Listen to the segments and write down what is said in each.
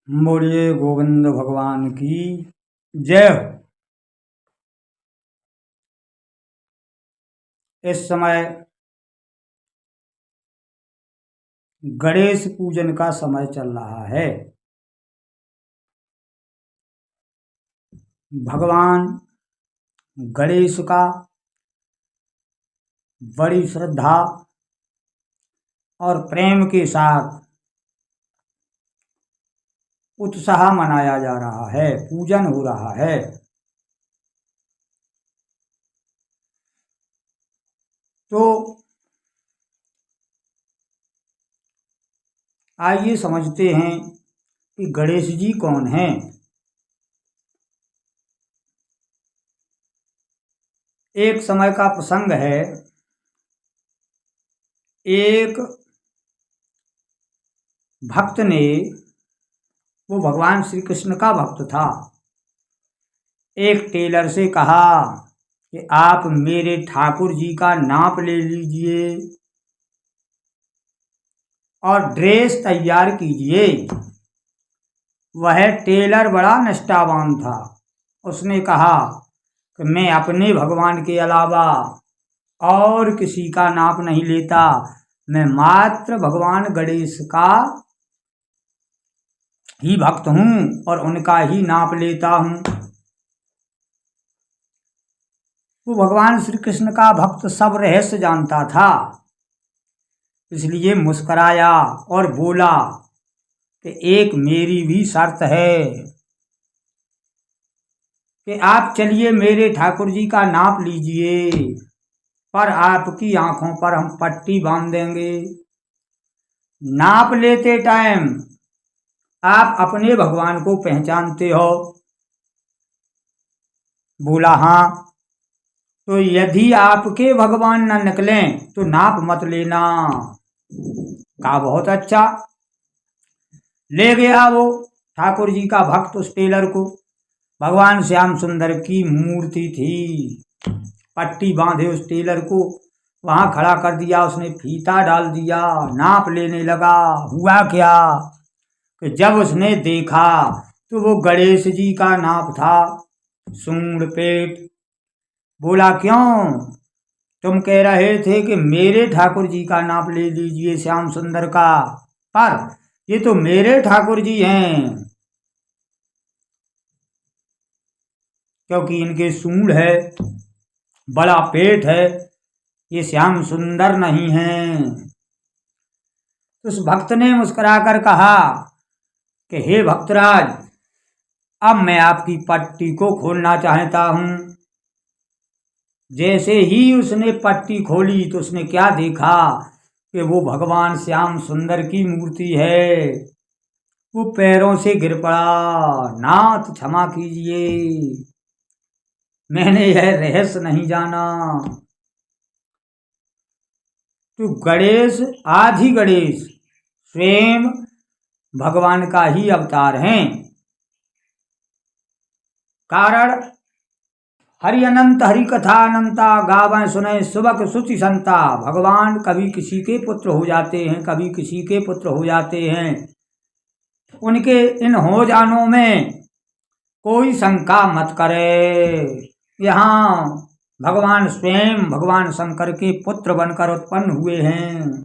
बोलिए गोविंद भगवान की जय हो। इस समय गणेश पूजन का समय चल रहा है। भगवान गणेश का बड़ी श्रद्धा और प्रेम के साथ उत्साह मनाया जा रहा है, पूजन हो रहा है। तो आइए समझते हैं कि गणेश जी कौन हैं। एक समय का प्रसंग है। एक भक्त ने, वो भगवान श्री कृष्ण का भक्त था, एक टेलर से कहा कि आप मेरे ठाकुर जी का नाप ले लीजिए और ड्रेस तैयार कीजिए। वह टेलर बड़ा निष्ठावान था। उसने कहा कि मैं अपने भगवान के अलावा और किसी का नाप नहीं लेता, मैं मात्र भगवान गणेश का ही भक्त हूँ और उनका ही नाप लेता हूँ। वो भगवान श्री कृष्ण का भक्त सब रहस्य जानता था, इसलिए मुस्कराया और बोला कि एक मेरी भी शर्त है कि आप चलिए मेरे ठाकुर जी का नाप लीजिए, पर आपकी आंखों पर हम पट्टी बांध देंगे। नाप लेते टाइम आप अपने भगवान को पहचानते हो? बोला हाँ। तो यदि आपके भगवान न निकलें तो नाप मत लेना। कहा बहुत अच्छा। ले गया वो ठाकुर जी का भक्त उस टेलर को। भगवान श्याम सुंदर की मूर्ति थी। पट्टी बांधे उस टेलर को, वहां खड़ा कर दिया। उसने फीता डाल दिया, नाप लेने लगा। हुआ क्या कि जब उसने देखा तो वो गणेश जी का नाप था, सूंड पेट। बोला क्यों? तुम कह रहे थे कि मेरे ठाकुर जी का नाप ले लीजिए, श्याम सुंदर का, पर ये तो मेरे ठाकुर जी हैं, क्योंकि इनके सूंड है, बड़ा पेट है, ये श्याम सुंदर नहीं हैं। उस भक्त ने मुस्कुराकर कहा कि हे भक्तराज, अब मैं आपकी पट्टी को खोलना चाहता हूं। जैसे ही उसने पट्टी खोली तो उसने क्या देखा कि वो भगवान श्याम सुंदर की मूर्ति है। वो पैरों से गिर पड़ा। नाथ क्षमा कीजिए, मैंने यह रहस्य नहीं जाना। तो गणेश, आदि गणेश स्वयं भगवान का ही अवतार हैं। कारण हरि अनंत हरि कथा अनंता, गावें सुने सुबक सुचि संता। भगवान कभी किसी के पुत्र हो जाते हैं, कभी किसी के पुत्र हो जाते हैं। उनके इन हो जानों में कोई शंका मत करे। यहाँ भगवान स्वयं भगवान शंकर के पुत्र बनकर उत्पन्न हुए हैं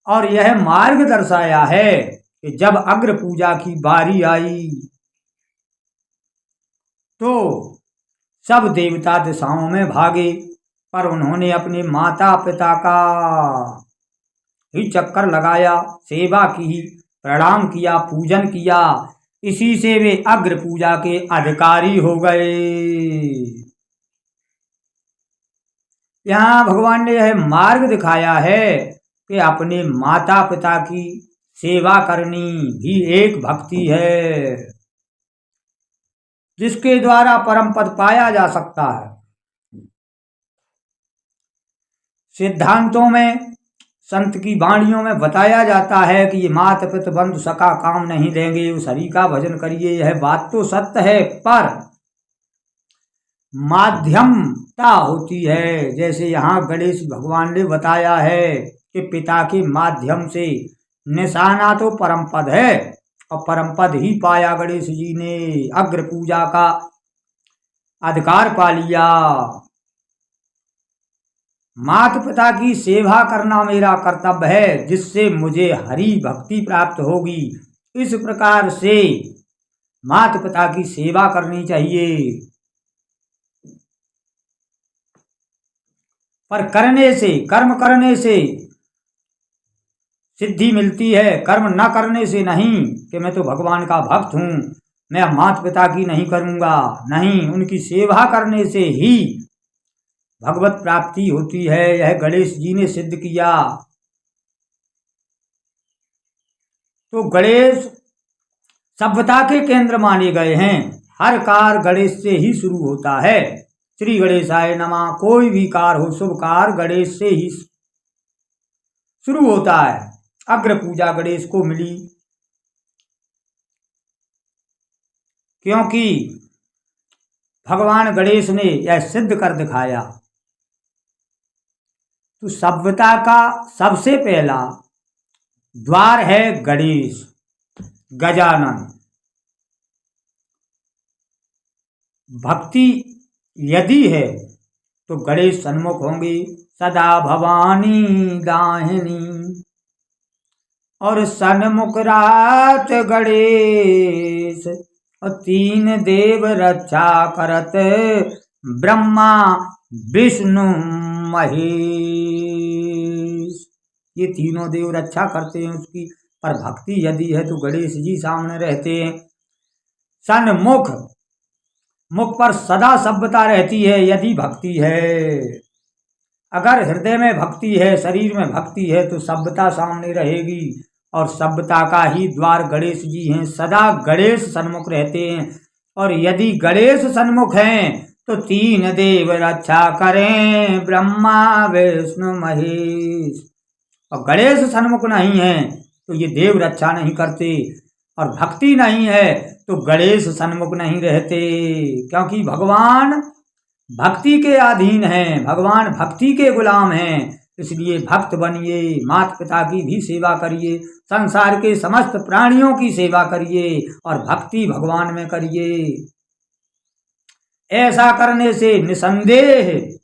और यह मार्ग दर्शाया है कि जब अग्र पूजा की बारी आई तो सब देवता दिशाओं में भागे, पर उन्होंने अपने माता पिता का ही चक्कर लगाया, सेवा की, प्रणाम किया, पूजन किया। इसी से वे अग्र पूजा के अधिकारी हो गए। यहाँ भगवान ने यह मार्ग दिखाया है कि अपने माता पिता की सेवा करनी भी एक भक्ति है, जिसके द्वारा परम पद पाया जा सकता है। सिद्धांतों में, संत की वाणियों में बताया जाता है कि ये मात पिता बंधु सखा काम नहीं देंगे, उस हरि का भजन करिए। यह बात तो सत्य है, पर माध्यमता होती है। जैसे यहाँ गणेश भगवान ने बताया है कि पिता के माध्यम से निशाना तो परम पद है, और परम पद ही पाया गणेश जी ने, अग्र पूजा का अधिकार पा लिया। माता पिता की सेवा करना मेरा कर्तव्य है, जिससे मुझे हरि भक्ति प्राप्त होगी। इस प्रकार से माता पिता की सेवा करनी चाहिए। पर करने से, कर्म करने से सिद्धि मिलती है, कर्म न करने से नहीं। कि मैं तो भगवान का भक्त हूँ, मैं माता पिता की नहीं करूँगा, नहीं, उनकी सेवा करने से ही भगवत प्राप्ति होती है। यह गणेश जी ने सिद्ध किया। तो गणेश सभ्यता के केंद्र माने गए हैं। हर कार्य गणेश से ही शुरू होता है। श्री गणेशाय नमः। कोई भी कार्य हो, शुभ कार्य गणेश से ही शुरू होता है। अग्र पूजा गणेश को मिली, क्योंकि भगवान गणेश ने यह सिद्ध कर दिखाया। तो सभ्यता का सबसे पहला द्वार है गणेश, गजानन। भक्ति यदि है तो गणेश सन्मुख होंगे। सदा भवानी दाहिनी और सन्मुख रात गणेश, और तीन देव रक्षा करत, ब्रह्मा विष्णु महेश। ये तीनों देव रक्षा करते हैं उसकी। पर भक्ति यदि है तो गणेश जी सामने रहते हैं। सन्मुख, मुख पर सदा सभ्यता रहती है यदि भक्ति है। अगर हृदय में भक्ति है, शरीर में भक्ति है, तो सभ्यता सामने रहेगी। और सभ्यता का ही द्वार गणेश जी हैं। सदा गणेश सन्मुख रहते हैं। और यदि गणेश सन्मुख हैं तो तीन देव रक्षा करें, ब्रह्मा विष्णु महेश। और गणेश सन्मुख नहीं है तो ये देव रक्षा नहीं करते। और भक्ति नहीं है तो गणेश सन्मुख नहीं रहते। क्योंकि भगवान भक्ति के अधीन हैं, भगवान भक्ति के गुलाम हैं। इसलिए भक्त बनिए, माता पिता की भी सेवा करिए, संसार के समस्त प्राणियों की सेवा करिए और भक्ति भगवान में करिए। ऐसा करने से निसंदेह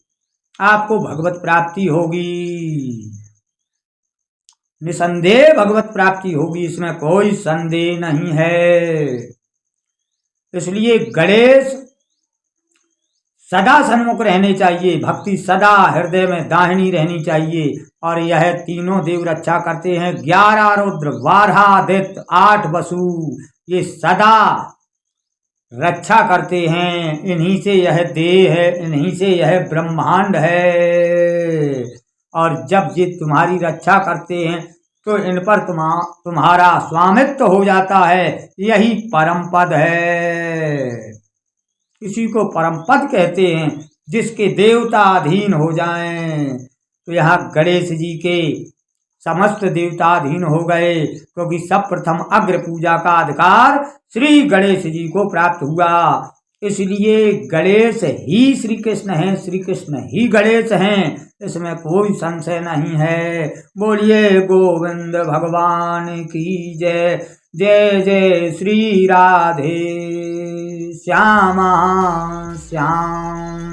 आपको भगवत प्राप्ति होगी। निसंदेह भगवत प्राप्ति होगी, इसमें कोई संदेह नहीं है। इसलिए गणेश सदा सन्मुख रहने चाहिए, भक्ति सदा हृदय में दाहिनी रहनी चाहिए। और यह तीनों देव रक्षा करते हैं। 11 रुद्र, 12 आदित्य, 8 वसु, ये सदा रक्षा करते हैं। इन्हीं से यह देह है, इन्हीं से यह ब्रह्मांड है। और जब ये तुम्हारी रक्षा करते हैं तो इन पर तुम्हारा स्वामित्व हो जाता है। यही परम पद है। इसी को परम पद कहते हैं, जिसके देवता अधीन हो जाएं। तो यहाँ गणेश जी के समस्त देवता अधीन हो गए, क्योंकि सब प्रथम अग्र पूजा का अधिकार श्री गणेश जी को प्राप्त हुआ। इसलिए गणेश ही श्री कृष्ण हैं, श्री कृष्ण ही गणेश हैं, इसमें कोई संशय नहीं है। बोलिए गोविंद भगवान की जय। जय जय श्री राधे श्यामा श्याम।